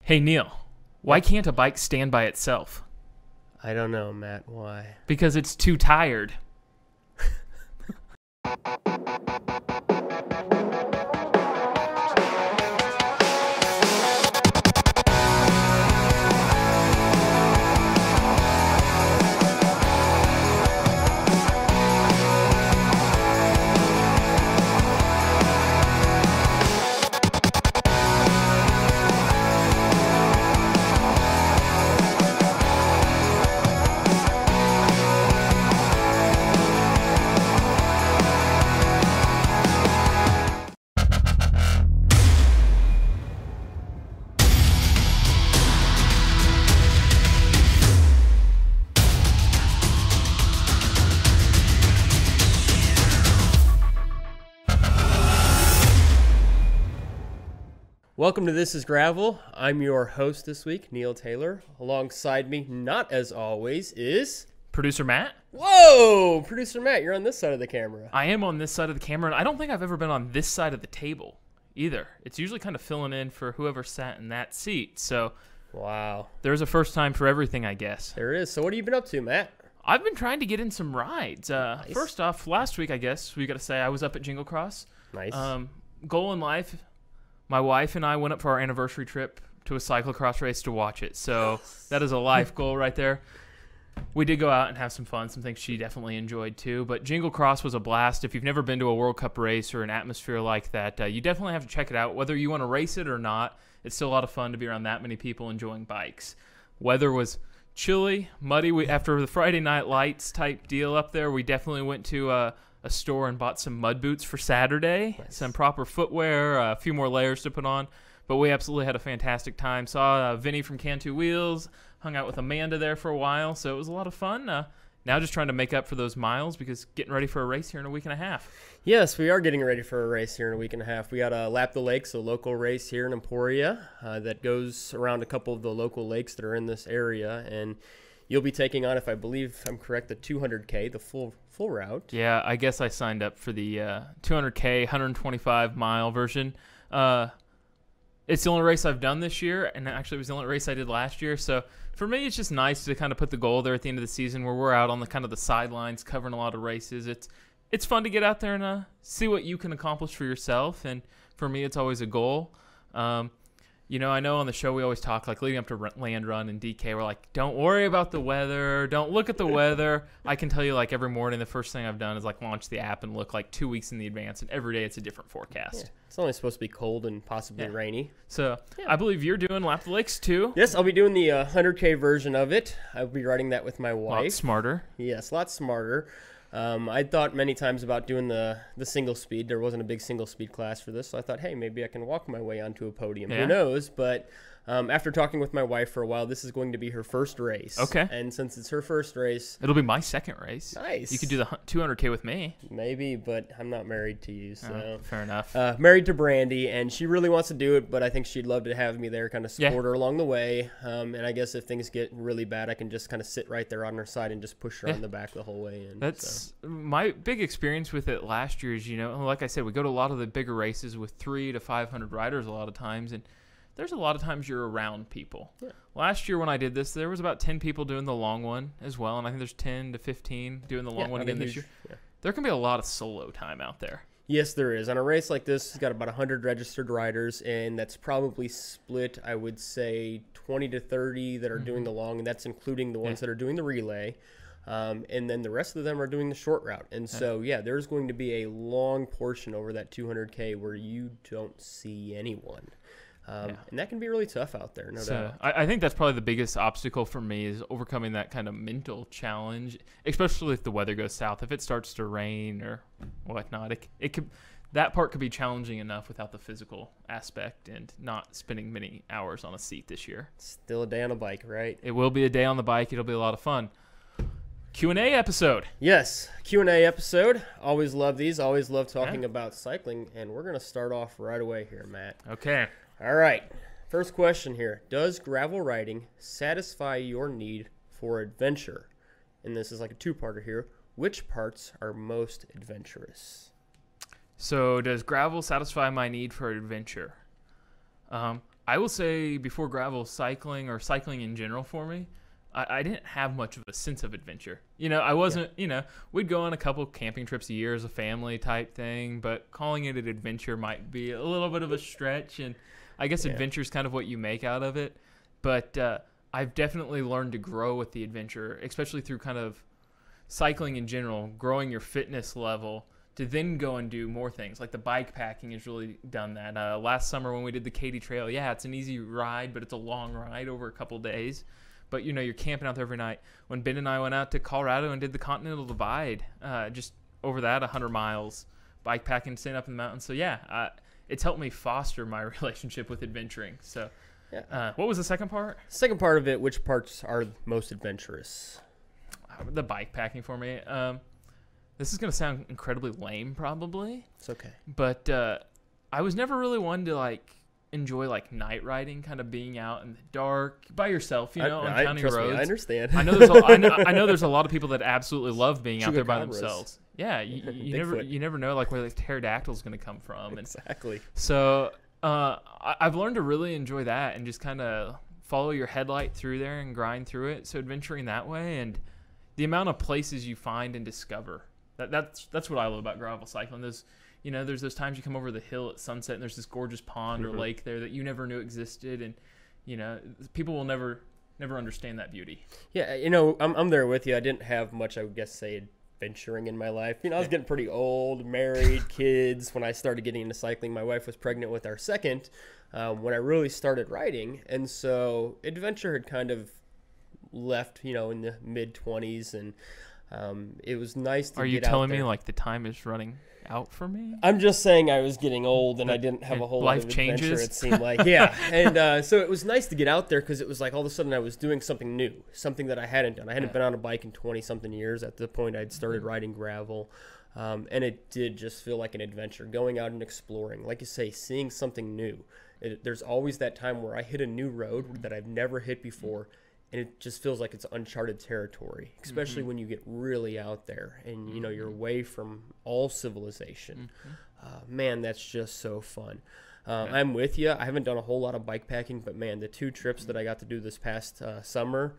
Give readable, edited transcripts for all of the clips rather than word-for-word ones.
Hey, Neil, why can't a bike stand by itself? I don't know, Matt. Why? Because it's too tired. Welcome to This is Gravel. I'm your host this week, Neil Taylor. Alongside me, not as always, is... Producer Matt? Whoa! Producer Matt, you're on this side of the camera. I am on this side of the camera, and I don't think I've ever been on this side of the table either. It's usually kind of filling in for whoever sat in that seat. So, wow. There's a first time for everything, I guess. There is. So what have you been up to, Matt? I've been trying to get in some rides. Nice. First off, last week, I guess, we got to say I was up at Jingle Cross. Nice. Goal in life, my wife and I went up for our anniversary trip to a cyclocross race to watch it. So that is a life goal right there. We did go out and have some fun, some things she definitely enjoyed too. But Jingle Cross was a blast. If you've never been to a World Cup race or an atmosphere like that, you definitely have to check it out. Whether you want to race it or not, it's still a lot of fun to be around that many people enjoying bikes. Weather was chilly, muddy. After the Friday Night Lights type deal up there, we definitely went to a store and bought some mud boots for Saturday, Nice. Some proper footwear, a few more layers to put on. But we absolutely had a fantastic time. Saw Vinny from Cantu Wheels, hung out with Amanda there for a while, so it was a lot of fun. Now just trying to make up for those miles because getting ready for a race here in a week and a half. Yes, we are getting ready for a race here in a week and a half. We got Lap the Lakes, a local race here in Emporia that goes around a couple of the local lakes that are in this area, and you'll be taking on, if I believe I'm correct, the 200K, the full route. Yeah, I guess I signed up for the 200K, 125-mile version. It's the only race I've done this year, and actually it was the only race I did last year. So for me, it's just nice to kind of put the goal there at the end of the season where we're out on the kind of the sidelines covering a lot of races. It's fun to get out there and see what you can accomplish for yourself, and for me, it's always a goal. I know on the show we always talk, like leading up to Land Run and DK, we're like, don't worry about the weather. Don't look at the weather. I can tell you, like, every morning, the first thing I've done is, like, launch the app and look, like, 2 weeks in the advance, and every day it's a different forecast. Yeah. It's only supposed to be cold and possibly rainy. So I believe you're doing Lap the Lakes, too. Yes, I'll be doing the 100K version of it. I'll be riding that with my wife. A lot smarter. Yes, a lot smarter. I thought many times about doing the single speed. There wasn't a big single speed class for this, so I thought, hey, maybe I can walk my way onto a podium. Yeah. Who knows? But after talking with my wife for a while, this is going to be her first race. Okay. And since it's her first race... It'll be my second race. Nice. You could do the 200K with me. Maybe, but I'm not married to you, so... Fair enough. Married to Brandy, and she really wants to do it, but I think she'd love to have me there, kind of support her along the way. And I guess if things get really bad, I can just kind of sit right there on her side and just push her on the back the whole way in. That's my big experience with it last year is, like I said, we go to a lot of the bigger races with 300 to 500 riders a lot of times, and there's a lot of times you're around people. Yeah. Last year when I did this, there was about 10 people doing the long one as well, and I think there's 10 to 15 doing the long one again this year. Yeah. There can be a lot of solo time out there. Yes, there is. On a race like this, it's got about 100 registered riders, and that's probably split, I would say, 20 to 30 that are doing the long, and that's including the ones that are doing the relay. And then the rest of them are doing the short route. And so, there's going to be a long portion over that 200K where you don't see anyone. And that can be really tough out there, no doubt. I think that's probably the biggest obstacle for me is overcoming that kind of mental challenge, especially if the weather goes south. If it starts to rain or whatnot, that part could be challenging enough without the physical aspect and not spending many hours on a seat this year. Still a day on a bike, right? It will be a day on the bike. It'll be a lot of fun. Q&A episode. Yes, Q&A episode. Always love these. Always love talking about cycling. And we're going to start off right away here, Matt. Okay. All right. First question here. Does gravel riding satisfy your need for adventure? And this is like a two-parter here. Which parts are most adventurous? So does gravel satisfy my need for adventure? I will say before gravel, cycling or cycling in general for me, I didn't have much of a sense of adventure. I wasn't, we'd go on a couple camping trips a year as a family type thing, but calling it an adventure might be a little bit of a stretch. And I guess adventure is kind of what you make out of it. But I've definitely learned to grow with the adventure, especially through kind of cycling in general, growing your fitness level to then go and do more things. Like the bike packing has really done that. Last summer when we did the Katy Trail, it's an easy ride, but it's a long ride over a couple days. But, you're camping out there every night. When Ben and I went out to Colorado and did the Continental Divide, just over that, 100 miles, bike packing, staying up in the mountains. So, it's helped me foster my relationship with adventuring. So, what was the second part? Second part of it, which parts are most adventurous? The bike packing for me. This is going to sound incredibly lame, probably. It's okay. But I was never really one to, enjoy night riding, kind of being out in the dark by yourself, on county roads. Me, I understand. I know there's a lot of people that absolutely love being out there by themselves. Yeah, you never know where the pterodactyl's going to come from. Exactly. So I've learned to really enjoy that and just kind of follow your headlight through there and grind through it. So adventuring that way and the amount of places you find and discover. That's what I love about gravel cycling. There's those times you come over the hill at sunset and there's this gorgeous pond or lake there that you never knew existed, and people will never understand that beauty. Yeah, I'm there with you. I didn't have much, I would guess, say adventuring in my life. I was getting pretty old, married, kids when I started getting into cycling. My wife was pregnant with our second when I really started riding, and so adventure had kind of left, in the mid-20s, and it was nice to get out there. Are you telling me the time is running out for me? I'm just saying I was getting old and I didn't have a whole lot of adventure, it seemed like. Yeah. And so it was nice to get out there because it was all of a sudden I was doing something new, something that I hadn't done. I hadn't been on a bike in 20-something years. At the point I'd started riding gravel. And it did just feel like an adventure, going out and exploring. Like you say, seeing something new. There's always that time where I hit a new road that I've never hit before, and it just feels like it's uncharted territory, especially when you get really out there and, you're away from all civilization. Man, that's just so fun. I'm with you. I haven't done a whole lot of bike packing, but, man, the 2 trips that I got to do this past summer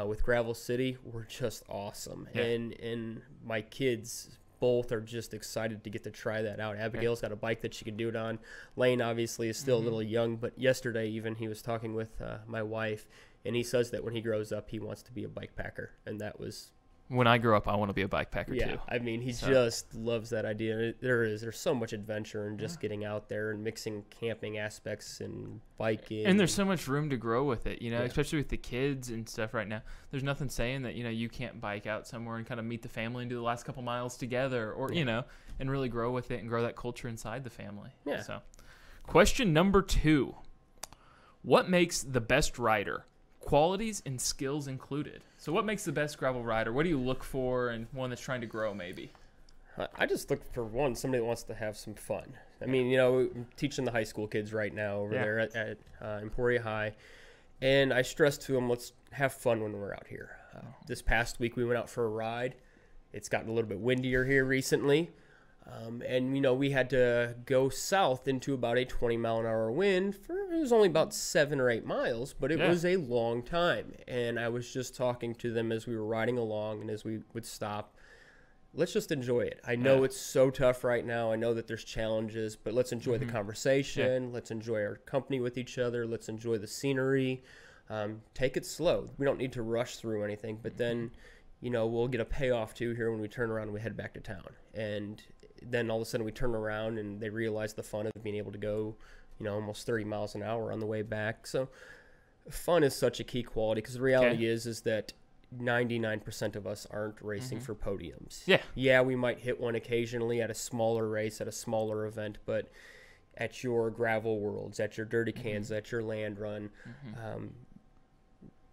with Gravel City were just awesome. Yeah. And my kids both are just excited to get to try that out. Abigail's got a bike that she can do it on. Lane, obviously, is still a little young, but yesterday even he was talking with my wife, and he says that when he grows up, he wants to be a bike packer, and that was... When I grow up, I want to be a bike packer, too. I mean, he just loves that idea. There's so much adventure in just getting out there and mixing camping aspects and biking. And there's so much room to grow with it, especially with the kids and stuff right now. There's nothing saying that, you can't bike out somewhere and kind of meet the family and do the last couple miles together or, and really grow with it and grow that culture inside the family. Yeah. So, question number 2. What makes the best rider? Qualities and skills included. So what makes the best gravel rider? What do you look for in one that's trying to grow maybe? I just look for somebody that wants to have some fun. I mean, I'm teaching the high school kids right now over there at Emporia High. And I stress to them, let's have fun when we're out here. This past week we went out for a ride. It's gotten a little bit windier here recently. And, we had to go south into about a 20-mile-an-hour wind. It was only about 7 or 8 miles, but it was a long time. And I was just talking to them as we were riding along and as we would stop. Let's just enjoy it. I know it's so tough right now. I know that there's challenges, but let's enjoy the conversation. Let's enjoy our company with each other. Let's enjoy the scenery. Take it slow. We don't need to rush through anything, but then, we'll get a payoff too here when we turn around and we head back to town. And then all of a sudden we turn around and they realize the fun of being able to go, almost 30 miles an hour on the way back. So fun is such a key quality because the reality is that 99% of us aren't racing for podiums. Yeah, we might hit one occasionally at a smaller race, at a smaller event, but at your gravel worlds, at your dirty cans, at your land run,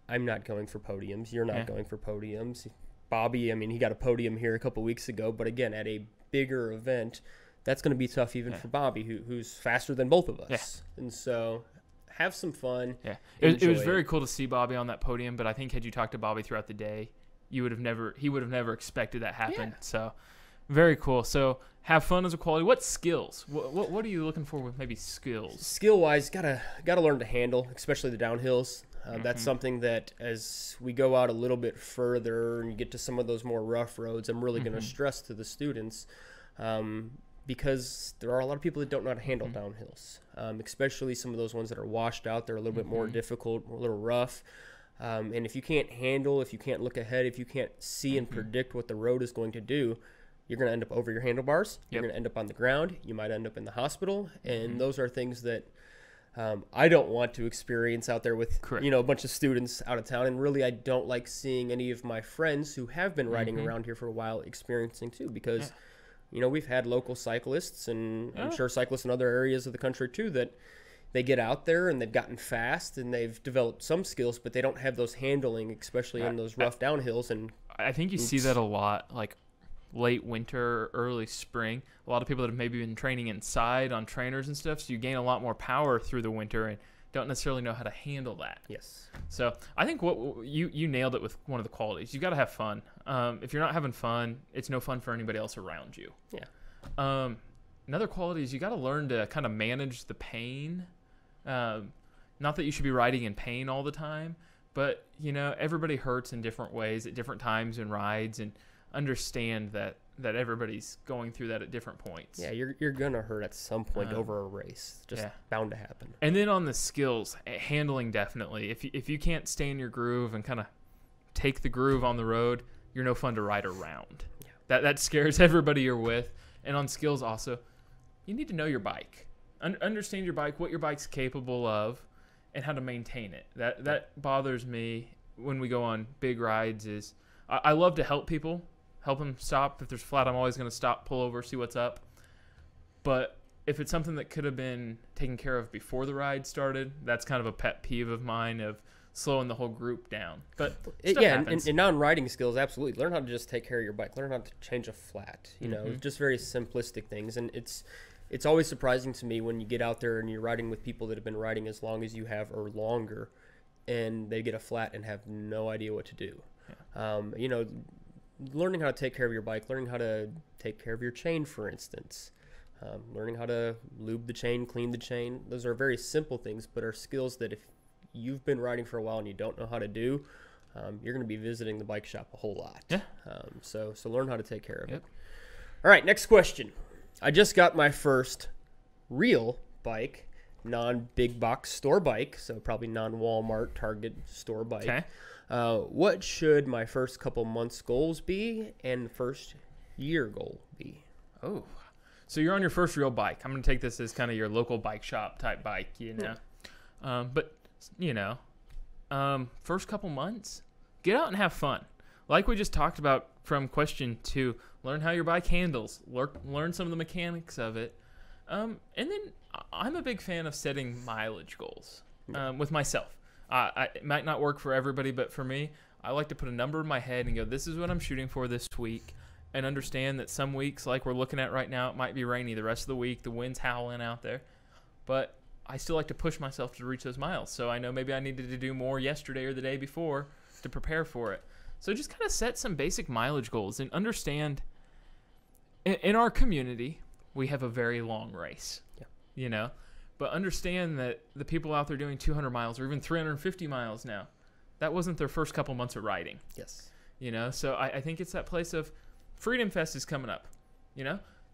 I'm not going for podiums. You're not going for podiums. Bobby, he got a podium here a couple weeks ago, but again, at a bigger event, that's going to be tough even for Bobby, who's faster than both of us. And so have some fun. It was very cool to see Bobby on that podium, but I think had you talked to Bobby throughout the day, he would have never expected that happen. So Very cool. So have fun as a quality. What skills? What are you looking for with maybe skills? Skill wise, gotta learn to handle, especially the downhills. That's something that as we go out a little bit further and you get to some of those more rough roads, I'm really going to stress to the students, because there are a lot of people that don't know how to handle downhills, especially some of those ones that are washed out. They're a little bit more difficult, a little rough. And if you can't handle, if you can't look ahead, if you can't see and predict what the road is going to do, you're going to end up over your handlebars. You're going to end up on the ground. You might end up in the hospital. And those are things that I don't want to experience out there with, a bunch of students out of town. And really, I don't like seeing any of my friends who have been riding around here for a while experiencing too, because, we've had local cyclists, and I'm sure cyclists in other areas of the country too, that they get out there and they've gotten fast and they've developed some skills, but they don't have those handling, especially in those rough downhills. And I think you see that a lot, like late winter, early spring. A lot of people that have maybe been training inside on trainers and stuff, so you gain a lot more power through the winter and don't necessarily know how to handle that. Yes. So I think what you nailed it with one of the qualities. You got to have fun. If you're not having fun, it's no fun for anybody else around you. Yeah. Another quality is you got to learn to kind of manage the pain. Not that you should be riding in pain all the time, but everybody hurts in different ways at different times in rides, and understand that everybody's going through that at different points. Yeah, you're gonna hurt at some point over a race. Just bound to happen. And then on the skills, handling, definitely. If you can't stay in your groove and kind of take the groove on the road, you're no fun to ride around. Yeah. That scares everybody you're with. And on skills also, you need to know your bike. Understand your bike, what your bike's capable of, and how to maintain it. That bothers me when we go on big rides. Is I love to help people. Help them stop. If there's flat, I'm always going to stop, pull over, see what's up. But if it's something that could have been taken care of before the ride started, that's kind of a pet peeve of mine, of slowing the whole group down. But and non-riding skills, absolutely. Learn how to just take care of your bike. Learn how to change a flat. Just very simplistic things. And it's always surprising to me when you get out there and you're riding with people that have been riding as long as you have or longer, and they get a flat and have no idea what to do. Yeah. Learning how to take care of your bike, learning how to take care of your chain, for instance, learning how to lube the chain, clean the chain. Those are very simple things, but are skills that if you've been riding for a while and you don't know how to do, you're going to be visiting the bike shop a whole lot. Yeah. So learn how to take care of it. All right, next question. I just got my first real bike, non-big box store bike, so probably non-Walmart, Target store bike. Okay. What should my first couple months goals be and first year goal be? Oh, so you're on your first real bike. I'm going to take this as kind of your local bike shop type bike, but first couple months, get out and have fun. Like we just talked about from question 2, learn how your bike handles, learn some of the mechanics of it. And then I'm a big fan of setting mileage goals with myself. It might not work for everybody, but for me, I like to put a number in my head and go, this is what I'm shooting for this week, and understand that some weeks, like we're looking at right now, it might be rainy the rest of the week, the wind's howling out there, but I still like to push myself to reach those miles. So I know maybe I needed to do more yesterday or the day before to prepare for it. So just kind of set some basic mileage goals and understand in our community, we have a very long race, but understand that the people out there doing 200 miles or even 350 miles now, that wasn't their first couple months of riding. Yes. So I think it's that place of Freedom Fest is coming up.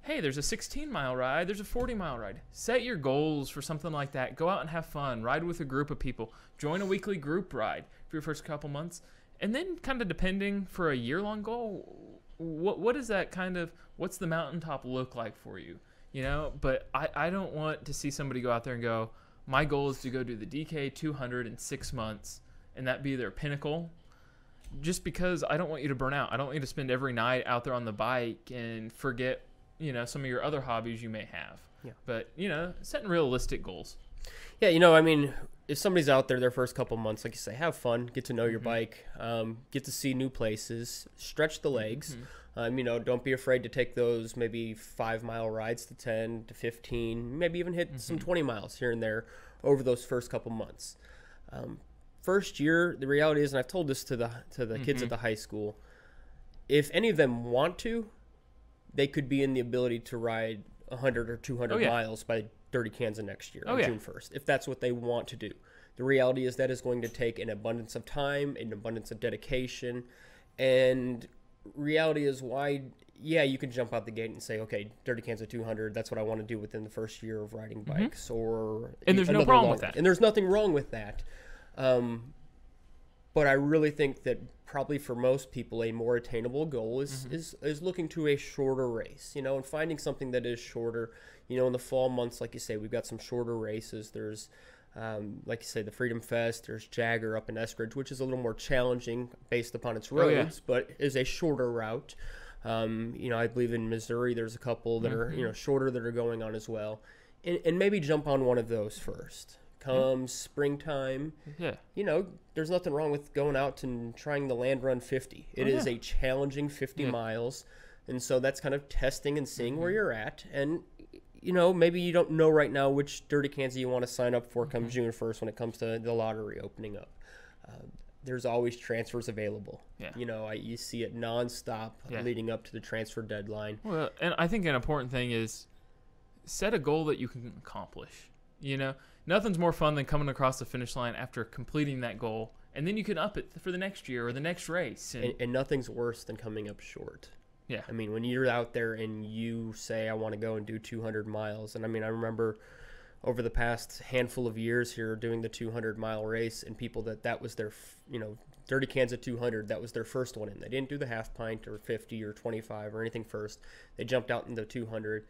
Hey, there's a 16-mile ride. There's a 40-mile ride. Set your goals for something like that. Go out and have fun. Ride with a group of people. Join a weekly group ride for your first couple months. And then kind of depending for a year-long goal, what is that kind of, what's the mountaintop look like for you? But I don't want to see somebody go out there and go, my goal is to go do the DK 200 in 6 months, and that be their pinnacle. Just because I don't want you to burn out. I don't want you to spend every night out there on the bike and forget, some of your other hobbies you may have. Yeah. But, setting realistic goals. Yeah, if somebody's out there their first couple months, like you say, have fun, get to know your bike, get to see new places, stretch the legs. Don't be afraid to take those maybe 5-mile rides to 10 to 15, maybe even hit some 20 miles here and there over those first couple months. First year, the reality is, and I've told this to the kids at the high school, if any of them want to, they could be in the ability to ride 100 or 200 miles by Dirty Kansas next year on June 1st, if that's what they want to do. The reality is that is going to take an abundance of time, an abundance of dedication, and reality is why, you can jump out the gate and say, okay, Dirty Kansas 200, that's what I want to do within the first year of riding bikes. And there's no problem with that. And there's nothing wrong with that. But I really think that probably for most people, a more attainable goal is looking to a shorter race, and finding something that is shorter. In the fall months, like you say, we've got some shorter races. There's, like you say, the Freedom Fest. There's Jagger up in Eskridge, which is a little more challenging based upon its roads, but is a shorter route. I believe in Missouri, there's a couple that are, shorter that are going on as well. And maybe jump on one of those first. Comes springtime, there's nothing wrong with going out and trying the Land Run 50. It is a challenging 50 miles, and so that's kind of testing and seeing where you're at. And, maybe you don't know right now which Dirty Kansas you want to sign up for come June 1st when it comes to the lottery opening up. There's always transfers available. You see it nonstop leading up to the transfer deadline. Well, and I think an important thing is set a goal that you can accomplish, Nothing's more fun than coming across the finish line after completing that goal, and then you can up it for the next year or the next race. And nothing's worse than coming up short. Yeah. I mean, when you're out there and you say, I want to go and do 200 miles, and I mean, I remember over the past handful of years here doing the 200-mile race, and people that was their, Dirty Kansas 200, that was their first one in. They didn't do the half pint or 50 or 25 or anything first. They jumped out in the 200.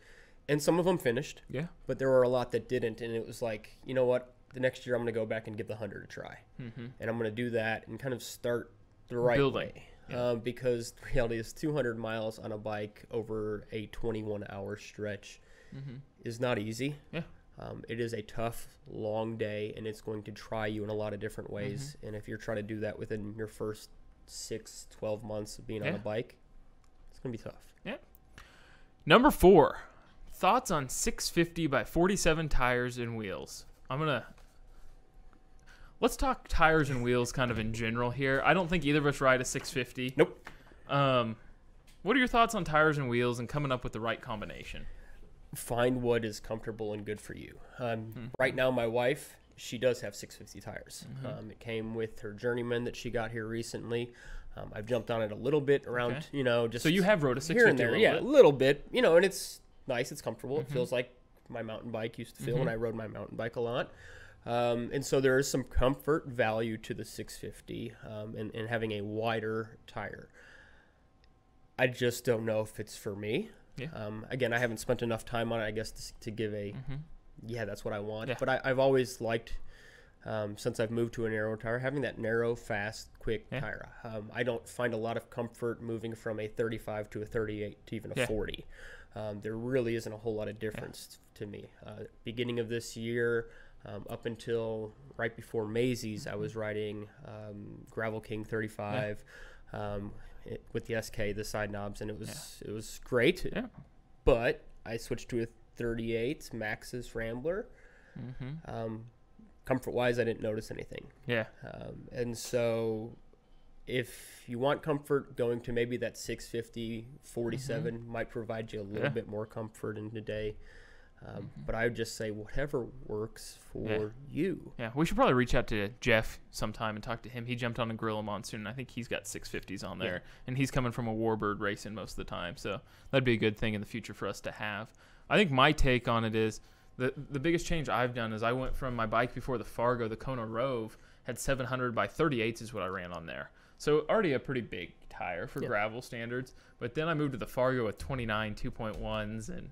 And some of them finished, but there were a lot that didn't, and it was like, you know what, the next year I'm going to go back and give the 100 a try, and I'm going to do that and kind of start the right way, because the reality is 200 miles on a bike over a 21-hour stretch is not easy. It is a tough, long day, and it's going to try you in a lot of different ways, and if you're trying to do that within your first 6-12 months of being on a bike, it's going to be tough. Number 4. Thoughts on 650 by 47 tires and wheels. Let's talk tires and wheels kind of in general here. I don't think either of us ride a 650. Nope. What are your thoughts on tires and wheels and coming up with the right combination? Find what is comfortable and good for you. Right now, my wife, she does have 650 tires. It came with her Journeyman that she got here recently. I've jumped on it a little bit around, just so you have rode a 650 here and there, a little bit, and it's nice, it's comfortable. It feels like my mountain bike used to feel when I rode my mountain bike a lot. And so there is some comfort value to the 650 and having a wider tire. I just don't know if it's for me. Again, I haven't spent enough time on it, I guess, to give a, that's what I want. But I've always liked, since I've moved to a narrow tire, having that narrow, fast, quick tire. I don't find a lot of comfort moving from a 35 to a 38 to even a 40. There really isn't a whole lot of difference to me. Beginning of this year, up until right before Maisie's, I was riding Gravel King 35 with the SK, the side knobs, and it was great. But I switched to a 38 Maxxis Rambler. Comfort-wise, I didn't notice anything. And so if you want comfort, going to maybe that 650 47 might provide you a little bit more comfort in the day. But I would just say whatever works for you. We should probably reach out to Jeff sometime and talk to him. He jumped on a Gorilla Monsoon, and I think he's got 650s on there. And he's coming from a Warbird racing most of the time. So that'd be a good thing in the future for us to have. I think my take on it is the biggest change I've done is I went from my bike before the Fargo, the Kona Rove, had 700 by 38s is what I ran on there. So already a pretty big tire for gravel standards. But then I moved to the Fargo with 29 2.1s. And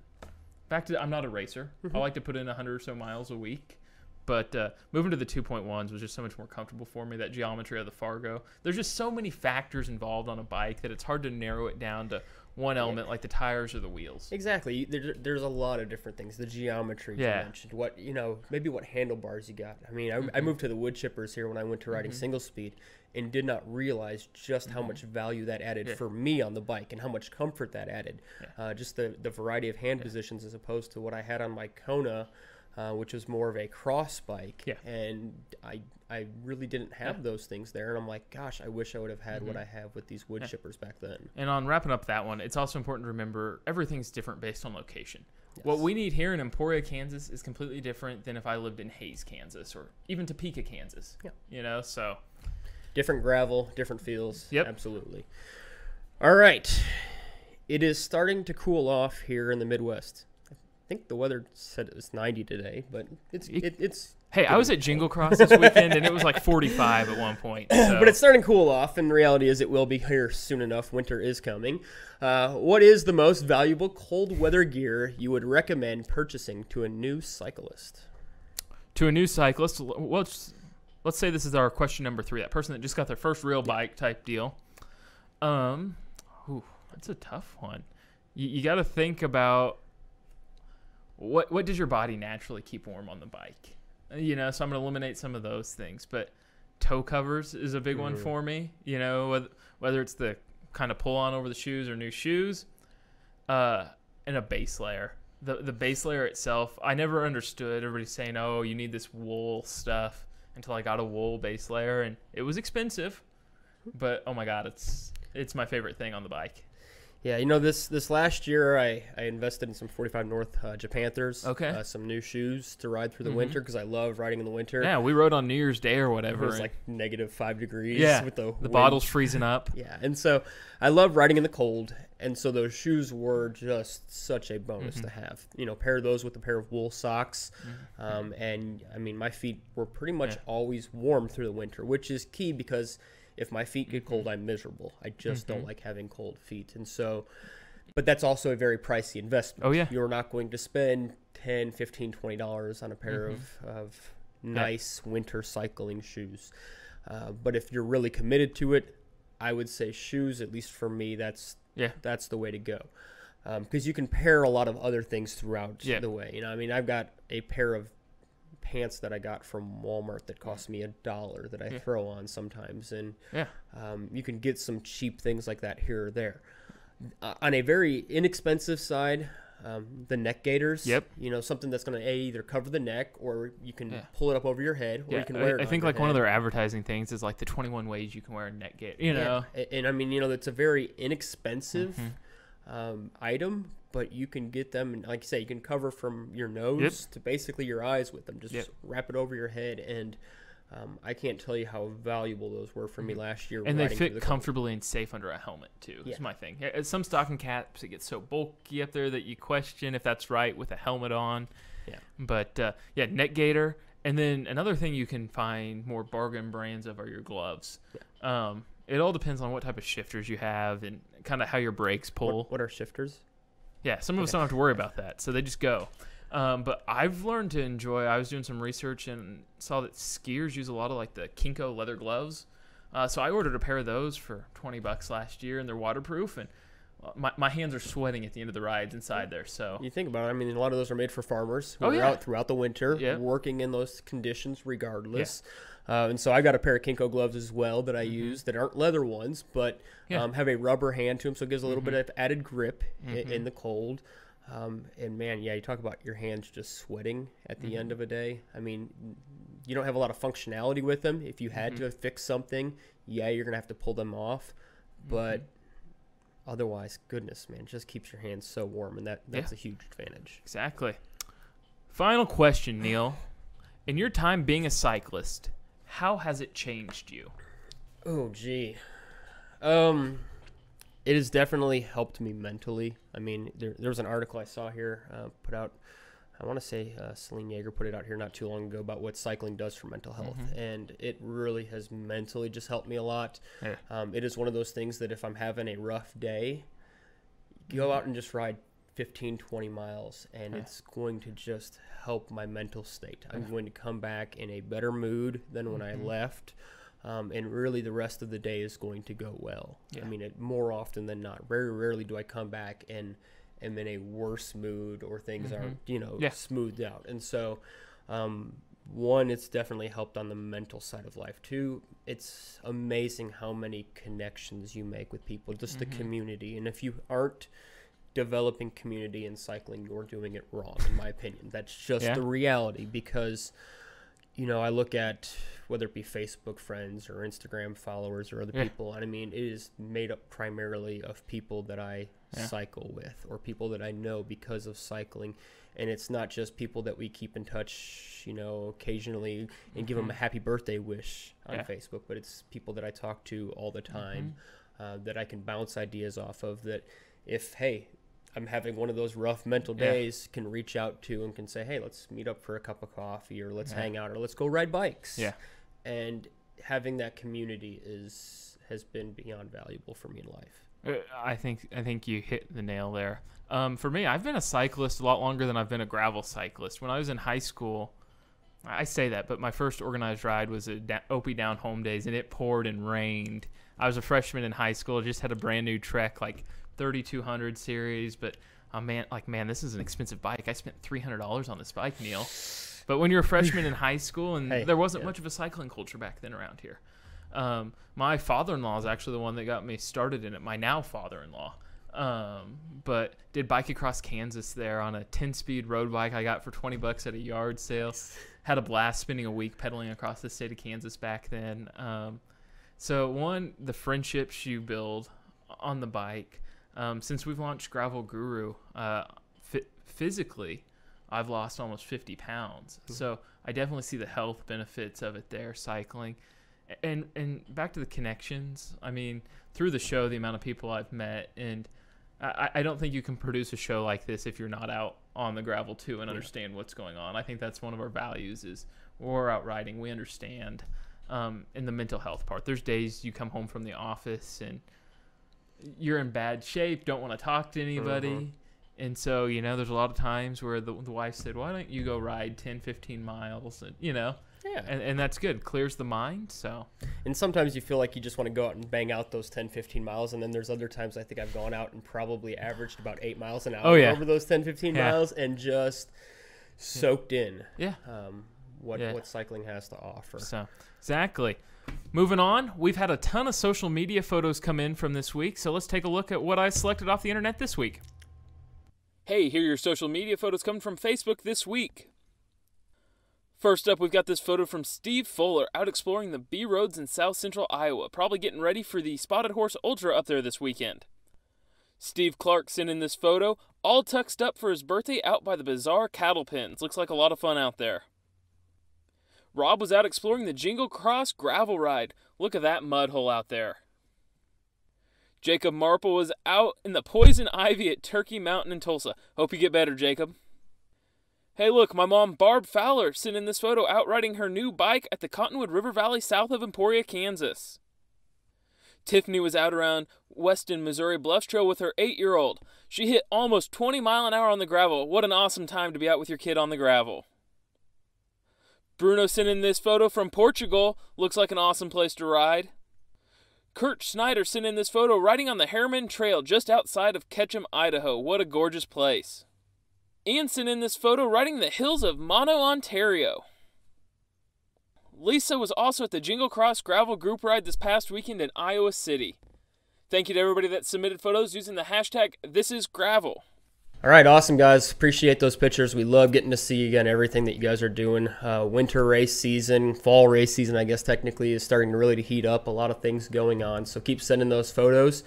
back to, I'm not a racer. I like to put in 100 or so miles a week. But moving to the 2.1s was just so much more comfortable for me, that geometry of the Fargo. There's just so many factors involved on a bike that it's hard to narrow it down to one element like the tires or the wheels. Exactly. There's a lot of different things. The geometry you mentioned. What, maybe what handlebars you got. I mean, I moved to the wood chippers here when I went to riding single speed and did not realize just how much value that added for me on the bike and how much comfort that added. Just the variety of hand positions as opposed to what I had on my Kona, which was more of a cross bike. And I really didn't have those things there. And I'm like, gosh, I wish I would have had what I have with these wood chippers back then. And on wrapping up that one, it's also important to remember everything's different based on location. Yes. What we need here in Emporia, Kansas is completely different than if I lived in Hays, Kansas, or even Topeka, Kansas. Yeah. You know, so. Different gravel, different feels. Yep. Absolutely. All right. It is starting to cool off here in the Midwest. I think the weather said it was 90 today, but it's Hey, I was at Jingle Cross this weekend, and it was like 45 at one point. So. But it's starting to cool off, and the reality is it will be here soon enough. Winter is coming. What is the most valuable cold weather gear you would recommend purchasing to a new cyclist? To a new cyclist, well, let's say this is our question number 3, that person that just got their first real bike type deal. That's a tough one. You got to think about what does your body naturally keep warm on the bike? You know, so I'm going to eliminate some of those things. But toe covers is a big one for me. You know, whether it's the kind of pull on over the shoes or new shoes, and a base layer. The base layer itself, I never understood everybody saying, oh, you need this wool stuff, until I got a wool base layer, and it was expensive. But, oh, my God, it's my favorite thing on the bike. Yeah, you know, this last year I invested in some 45 North Japanthers. Okay. Some new shoes to ride through the winter because I love riding in the winter. Yeah, we rode on New Year's Day or whatever. It was like -5 degrees. Yeah, with the wind. bottle's freezing up. Yeah, and so I love riding in the cold, and so those shoes were just such a bonus to have. You know, pair those with a pair of wool socks, and I mean, my feet were pretty much always warm through the winter, which is key because if my feet get cold, I'm miserable. I just don't like having cold feet. And so, but that's also a very pricey investment. Oh, yeah. You're not going to spend $10, $15, $20 on a pair of nice winter cycling shoes. But if you're really committed to it, I would say shoes, at least for me, that's the way to go. Because you can pair a lot of other things throughout the way. You know, I mean, I've got a pair of pants that I got from Walmart that cost me $1 that I throw on sometimes, and you can get some cheap things like that here or there. On a very inexpensive side, the neck gaiters. Yep. You know, something that's going to either cover the neck, or you can pull it up over your head, or you can wear it. I think like one of their advertising things is like the 21 ways you can wear a neck gaiter. You know, and I mean, you know, it's a very inexpensive item. But you can get them, and like you say, you can cover from your nose to basically your eyes with them. Just wrap it over your head, and I can't tell you how valuable those were for me last year. And they fit comfortably and safe under a helmet, too, is my thing. Some stocking caps, it gets so bulky up there that you question if that's right with a helmet on. Yeah. But, neck gaiter. And then another thing you can find more bargain brands of are your gloves. Yeah. It all depends on what type of shifters you have and kind of how your brakes pull. What are shifters? Yeah, some of us don't have to worry about that, so they just go. But I've learned to enjoy. I was doing some research and saw that skiers use a lot of like the Kinko leather gloves. So I ordered a pair of those for $20 last year, and they're waterproof. And my hands are sweating at the end of the rides inside there. So you think about it. I mean, a lot of those are made for farmers who are out throughout the winter, working in those conditions regardless. And so I got a pair of Kinko gloves as well that I use that aren't leather ones, but have a rubber hand to them, so it gives a little bit of added grip in the cold. And man, you talk about your hands just sweating at the end of a day. I mean, you don't have a lot of functionality with them. If you had to fix something, you're going to have to pull them off. But otherwise, goodness, man, it just keeps your hands so warm, and that's a huge advantage. Exactly. Final question, Neil. In your time being a cyclist, how has it changed you? Oh, gee. It has definitely helped me mentally. I mean, there was an article I saw here put out, I want to say Celine Yeager put it out here not too long ago about what cycling does for mental health. And it really has mentally just helped me a lot. Yeah. It is one of those things that if I'm having a rough day, go out and just ride 15, 20 miles, and it's going to just help my mental state. I'm going to come back in a better mood than when I left, and really the rest of the day is going to go well. Yeah. I mean, more often than not. Very rarely do I come back and am in a worse mood or things aren't, smoothed out. And so, one, it's definitely helped on the mental side of life. Two, it's amazing how many connections you make with people, just the community. And if you aren't developing community in cycling, you're doing it wrong, in my opinion. That's just the reality, because I look at whether it be Facebook friends or Instagram followers or other people, and I mean, it is made up primarily of people that I cycle with or people that I know because of cycling. And it's not just people that we keep in touch, occasionally and give them a happy birthday wish on Facebook, but it's people that I talk to all the time, that I can bounce ideas off of, that if, hey, I'm having one of those rough mental days, can reach out to and can say, hey, let's meet up for a cup of coffee, or let's hang out, or let's go ride bikes. Yeah. And having that community has been beyond valuable for me in life. I think you hit the nail there. For me, I've been a cyclist a lot longer than I've been a gravel cyclist. When I was in high school, I say that, but my first organized ride was at Opie Down Home Days, and it poured and rained. I was a freshman in high school, just had a brand new Trek, like 3200 series, but man, this is an expensive bike. I spent $300 on this bike, Neil. But when you're a freshman in high school, and there wasn't much of a cycling culture back then around here. My father-in-law is actually the one that got me started in it, my now father-in-law. But did bike across Kansas there on a 10-speed road bike I got for $20 at a yard sale. Had a blast spending a week pedaling across the state of Kansas back then. So the friendships you build on the bike. Since we've launched Gravel Guru, physically, I've lost almost 50 pounds. So I definitely see the health benefits of it there, cycling. And back to the connections, I mean, through the show, the amount of people I've met, and I don't think you can produce a show like this if you're not out on the gravel too and understand what's going on. I think that's one of our values is we're out riding. We understand in the mental health part. There's days you come home from the office and you're in bad shape, don't want to talk to anybody. And so, there's a lot of times where the wife said, why don't you go ride 10, 15 miles? And, and that's good. Clears the mind. So, and sometimes you feel like you just want to go out and bang out those 10, 15 miles. And then there's other times I think I've gone out and probably averaged about 8 miles an hour over those 10, 15 miles and just soaked in what cycling has to offer. So, exactly. Moving on, we've had a ton of social media photos come in from this week. So let's take a look at what I selected off the internet this week. Hey, here are your social media photos coming from Facebook this week. First up, we've got this photo from Steve Fowler out exploring the B roads in south central Iowa, probably getting ready for the Spotted Horse Ultra up there this weekend. Steve Clark sent in this photo, all tucked up for his birthday out by the bizarre cattle pens. Looks like a lot of fun out there. Rob was out exploring the Jingle Cross gravel ride. Look at that mud hole out there. Jacob Marple was out in the Poison Ivy at Turkey Mountain in Tulsa. Hope you get better, Jacob. Hey, look, my mom, Barb Fowler, sent in this photo out riding her new bike at the Cottonwood River Valley south of Emporia, Kansas. Tiffany was out around Weston, Missouri Bluffs Trail with her 8-year-old. She hit almost 20 miles an hour on the gravel. What an awesome time to be out with your kid on the gravel. Bruno sent in this photo from Portugal. Looks like an awesome place to ride. Kurt Snyder sent in this photo riding on the Harriman Trail just outside of Ketchum, Idaho. What a gorgeous place. Ian sent in this photo riding the hills of Mono, Ontario. Lisa was also at the Jingle Cross Gravel Group Ride this past weekend in Iowa City. Thank you to everybody that submitted photos using the hashtag #ThisIsGravel. All right, awesome, guys. Appreciate those pictures. We love getting to see again everything that you guys are doing. Winter race season, fall race season, I guess technically, is starting to really heat up. A lot of things going on. So keep sending those photos.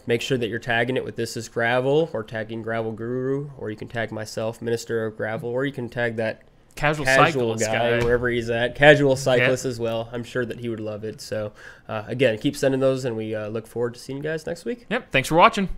Make sure that you're tagging it with This Is Gravel or tagging Gravel Guru, or you can tag myself, Minister of Gravel, or you can tag that casual guy wherever he's at. Casual cyclist as well. I'm sure that he would love it. So again, keep sending those, and we look forward to seeing you guys next week. Yep. Thanks for watching.